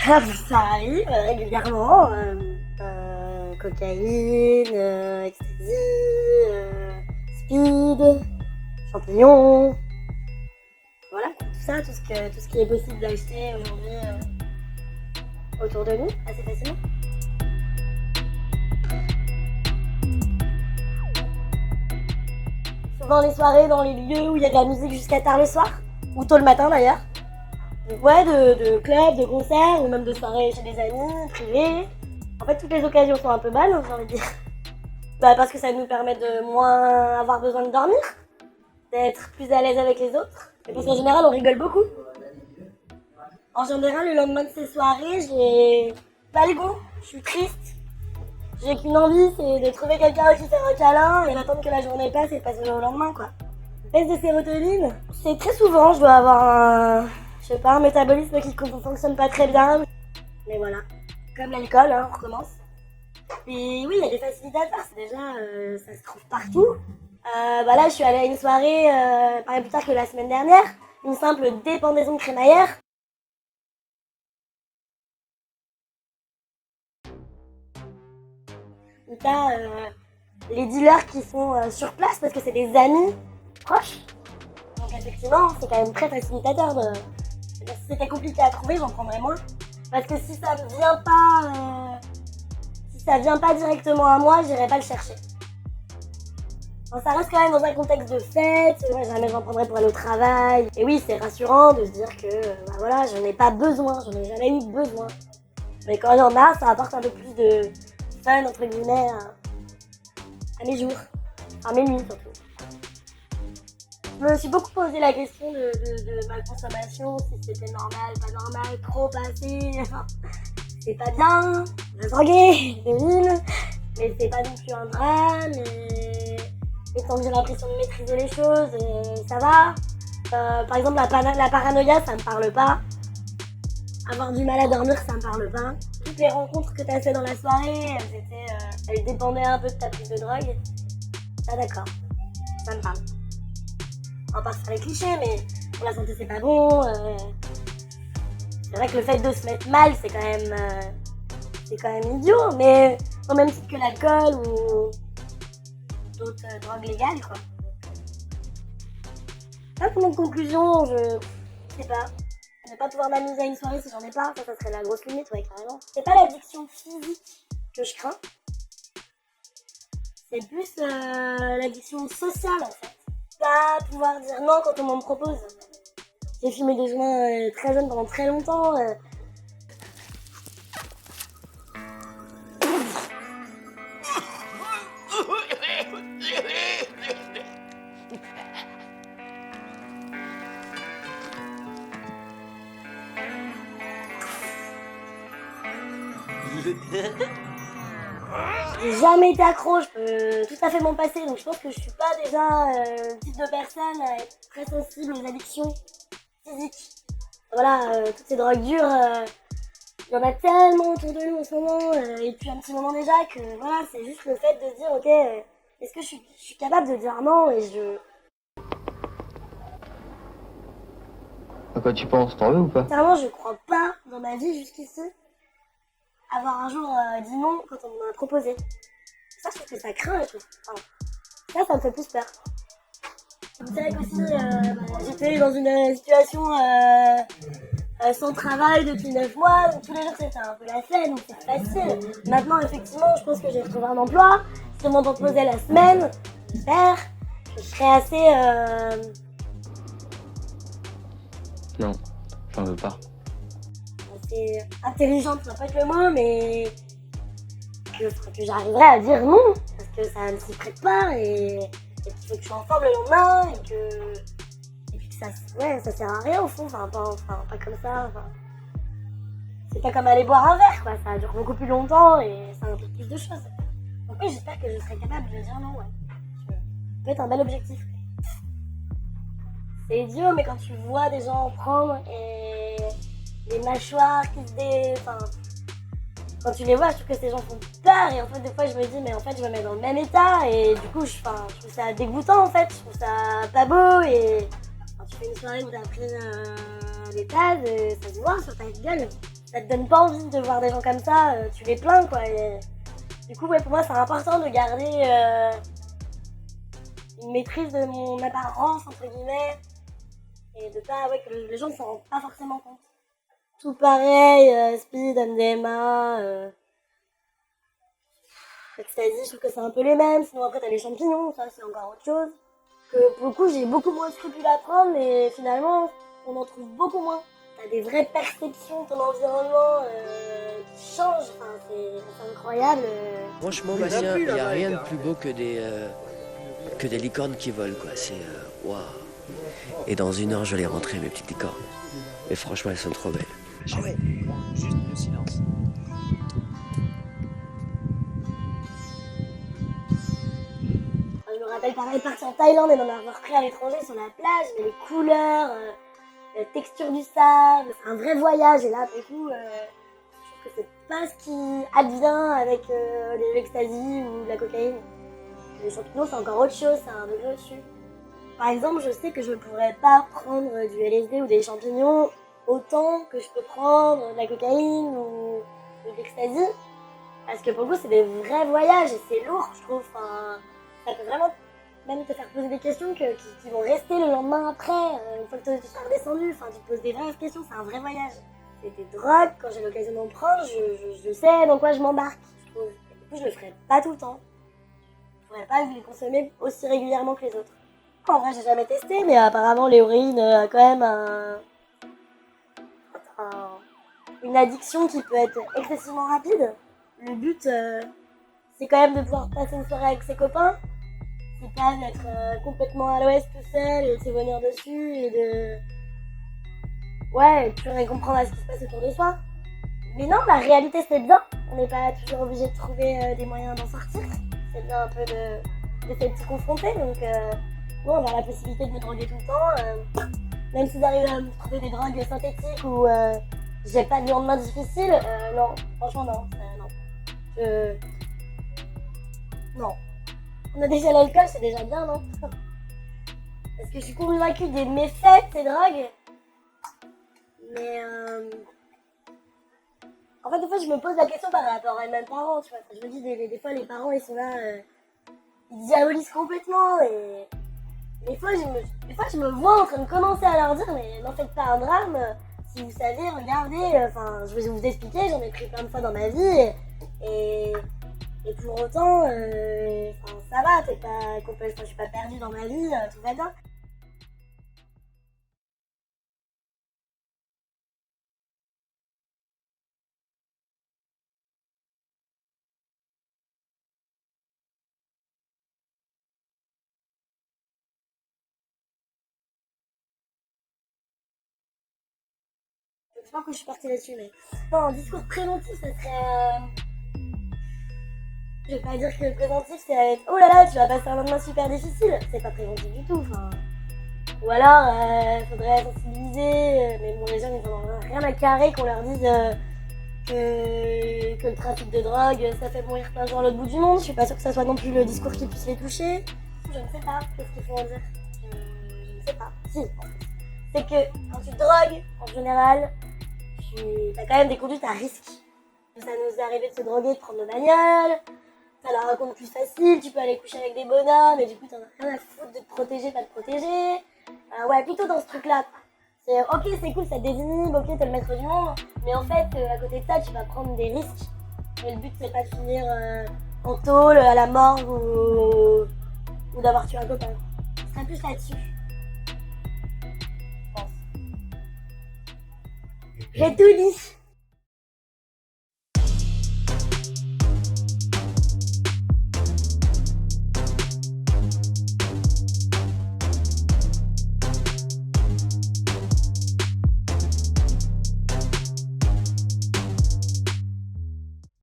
Ça arrive régulièrement. Cocaïne, ecstasy, speed, champignons. Voilà, tout ça, tout ce qui est possible d'acheter aujourd'hui autour de nous, assez facilement. Souvent les soirées dans les lieux où il y a de la musique jusqu'à tard le soir, ou tôt le matin d'ailleurs. Donc ouais, de clubs, de concerts, ou même de soirées chez des amis, privées. En fait, toutes les occasions sont un peu balles, j'ai envie de dire. Parce que ça nous permet de moins avoir besoin de dormir, d'être plus à l'aise avec les autres. Et parce qu'en général, on rigole beaucoup. En général, le lendemain de ces soirées, j'ai pas le goût, je suis triste. J'ai qu'une envie, c'est de trouver quelqu'un qui fait un câlin et d'attendre que la journée passe et de passer au lendemain, quoi. Baisse de sérotonine, c'est très souvent, je dois avoir un métabolisme qui ne fonctionne pas très bien. Mais voilà, comme l'alcool, on recommence. Et oui, il y a des facilitateurs, c'est déjà, ça se trouve partout. Là, je suis allée à une soirée, pas plus tard que la semaine dernière, une simple dépendaison de crémaillère. Où t'as les dealers qui sont sur place parce que c'est des amis proches. Donc effectivement, c'est quand même très facilitateur. Si c'était compliqué à trouver, j'en prendrais moins. Parce que si ça vient pas directement à moi, j'irai pas le chercher. Bon, ça reste quand même dans un contexte de fête, jamais j'en prendrais pour aller au travail. Et oui, c'est rassurant de se dire que j'en ai pas besoin, j'en ai jamais eu besoin. Mais quand il y en a, ça apporte un peu plus de fun, entre guillemets, à mes jours, à mes nuits surtout. Je me suis beaucoup posé la question de ma consommation, si c'était normal, pas normal, trop passé, c'est pas bien, je droguer, devine, mais c'est pas non plus un drame, et tant que j'ai l'impression de maîtriser les choses, ça va. Par exemple, la paranoïa, ça me parle pas. Avoir du mal à dormir, ça me parle pas. Toutes les rencontres que t'as fait dans la soirée, elles dépendaient un peu de ta prise de drogue. Ah d'accord, ça me parle. On va pas se faire les clichés, mais pour la santé c'est pas bon. C'est vrai que le fait de se mettre mal, c'est quand même idiot, mais au même titre que l'alcool ou d'autres drogues légales, quoi. Là, pour mon conclusion, je sais pas. Ne pas pouvoir m'amuser à une soirée si j'en ai pas, ça serait la grosse limite, ouais, carrément. C'est pas l'addiction physique que je crains, c'est plus l'addiction sociale en fait. Pas pouvoir dire non quand on m'en propose. J'ai fumé des joints très jeunes pendant très longtemps. J'ai jamais été accro, je peux tout à fait m'en passer, donc je pense que je suis pas déjà le type de personne à être très sensible aux addictions physiques. Voilà, toutes ces drogues dures, il y en a tellement autour de nous en ce moment, et depuis un petit moment déjà, que voilà, c'est juste le fait de se dire, ok, est-ce que je suis capable de dire non, et À quoi tu penses? T'en veux ou pas? Sincèrement, je crois pas dans ma vie jusqu'ici avoir un jour dit non quand on m'en a proposé. Ça, je trouve que ça craint et tout. Enfin, ça me fait plus peur. C'est vrai qu'aussi, j'étais dans une situation sans travail depuis 9 mois, donc tous les jours c'était un peu la fête, donc c'est facile. Maintenant, effectivement, je pense que j'ai retrouvé un emploi. Si on m'en proposait la semaine, j'espère, je serais assez... Non, j'en veux pas. assez intelligente, ça va pas être le mot, mais que j'arriverais à dire non, parce que ça ne s'y prête pas, et qu'il faut que je sois en forme le lendemain, et puis que ça sert à rien au fond, pas comme ça, c'est pas comme aller boire un verre, quoi, ça dure beaucoup plus longtemps et ça implique plus de choses. Donc oui, j'espère que je serai capable de dire non, ouais. Ça peut être un bel objectif. C'est idiot, mais quand tu vois des gens en prendre et les mâchoires qui quand tu les vois, je trouve que ces gens font peur, et en fait des fois je me dis mais en fait je me mets dans le même état, et du coup je trouve ça dégoûtant en fait, je trouve ça pas beau, et quand tu fais une soirée où t'as pris des tasses, ça se voit sur ta gueule. ça te donne pas envie de voir des gens comme ça, tu les plains quoi. Et du coup, ouais, pour moi, c'est important de garder une maîtrise de mon apparence, entre guillemets, et de pas, ouais, que les gens ne s'en rendent pas forcément compte. Tout pareil, Speed, MDMA, Ecstasy, je trouve que c'est un peu les mêmes. Sinon, après, t'as les champignons, ça, c'est encore autre chose. Que pour le coup, j'ai beaucoup moins de scrupules à prendre, mais finalement, on en trouve beaucoup moins. T'as des vraies perceptions de ton environnement qui changent, enfin, c'est incroyable. Franchement, Bastien, il n'y a rien de plus beau que des licornes qui volent, quoi. C'est waouh. Et dans 1 heure, je vais les rentrer, mes petites licornes. Et franchement, elles sont trop belles. Ah ouais, juste le silence. Je me rappelle pareil partir en Thaïlande et d'en avoir pris à l'étranger sur la plage, mais les couleurs, la texture du sable, c'est un vrai voyage. Et là, du coup, je trouve que c'est pas ce qui advient avec l'ecstasy ou la cocaïne. Les champignons, c'est encore autre chose, c'est un degré au-dessus. Par exemple, je sais que je ne pourrais pas prendre du LSD ou des champignons autant que je peux prendre de la cocaïne ou de l'ecstasy. Parce que pour le coup, c'est des vrais voyages et c'est lourd, je trouve. Enfin, ça peut vraiment même te faire poser des questions qui vont rester le lendemain après, une fois que tu seras redescendu. Enfin, tu te poses des vraies questions, c'est un vrai voyage. Et des drogues, quand j'ai l'occasion d'en prendre, je sais dans quoi je m'embarque, je trouve. Et du coup, je le ferai pas tout le temps. Je pourrais pas les consommer aussi régulièrement que les autres. En vrai, j'ai jamais testé, mais apparemment, l'héroïne a quand même une addiction qui peut être excessivement rapide. Le but, c'est quand même de pouvoir passer une soirée avec ses copains. C'est pas d'être complètement à l'ouest tout seul et de se venir dessus et de... Ouais, de plus rien comprendre à ce qui se passe autour de soi. Mais non, la réalité, c'est bien. On n'est pas toujours obligé de trouver des moyens d'en sortir. C'est bien un peu de s'y confronter, donc... Ouais, on a la possibilité de me droguer tout le temps, même si j'arrive à me trouver des drogues synthétiques ou j'ai pas de lendemain difficile, non, franchement non, non. Non. On a déjà l'alcool, c'est déjà bien, non? Parce que je suis convaincue des méfaits de ces drogues, mais en fait, des fois, je me pose la question par rapport à mes parents, tu vois. Je me dis, des fois, les parents, ils sont là, ils diabolisent complètement et... Des fois, je me vois en train de commencer à leur dire, mais n'en faites pas un drame. Si vous savez, regardez, enfin, je vais vous expliquer, j'en ai pris plein de fois dans ma vie. Et pour autant, ça va, je suis pas perdue dans ma vie, tout va bien. Je pense que je suis partie là-dessus, mais... Non, un discours préventif, ça serait... Je vais pas dire que le préventif, c'est être... Oh là là, tu vas passer un lendemain super difficile. C'est pas préventif du tout, enfin... Ou alors, faudrait sensibiliser, mais bon, les gens, ils en ont rien à carrer qu'on leur dise que le trafic de drogue, ça fait mourir plein de gens à l'autre bout du monde. Je suis pas sûre que ça soit non plus le discours qui puisse les toucher. Je ne sais pas, qu'est-ce qu'il faut en dire. Je ne sais pas. Si, c'est que quand tu te drogues, en général... T'as quand même des conduites à risque. Ça nous est arrivé de se droguer, de prendre nos bagnoles. T'as la raconte plus facile, tu peux aller coucher avec des bonhommes et du coup t'en as rien à foutre de te protéger, pas te protéger. Ouais, plutôt dans ce truc-là. C'est ok, c'est cool, ça te désinhibe, ok, t'es le maître du monde. Mais en fait, à côté de ça, tu vas prendre des risques. Et le but, c'est pas de finir en tôle, à la morgue ou d'avoir tué un copain. Ce serait plus là-dessus. J'ai tout dit.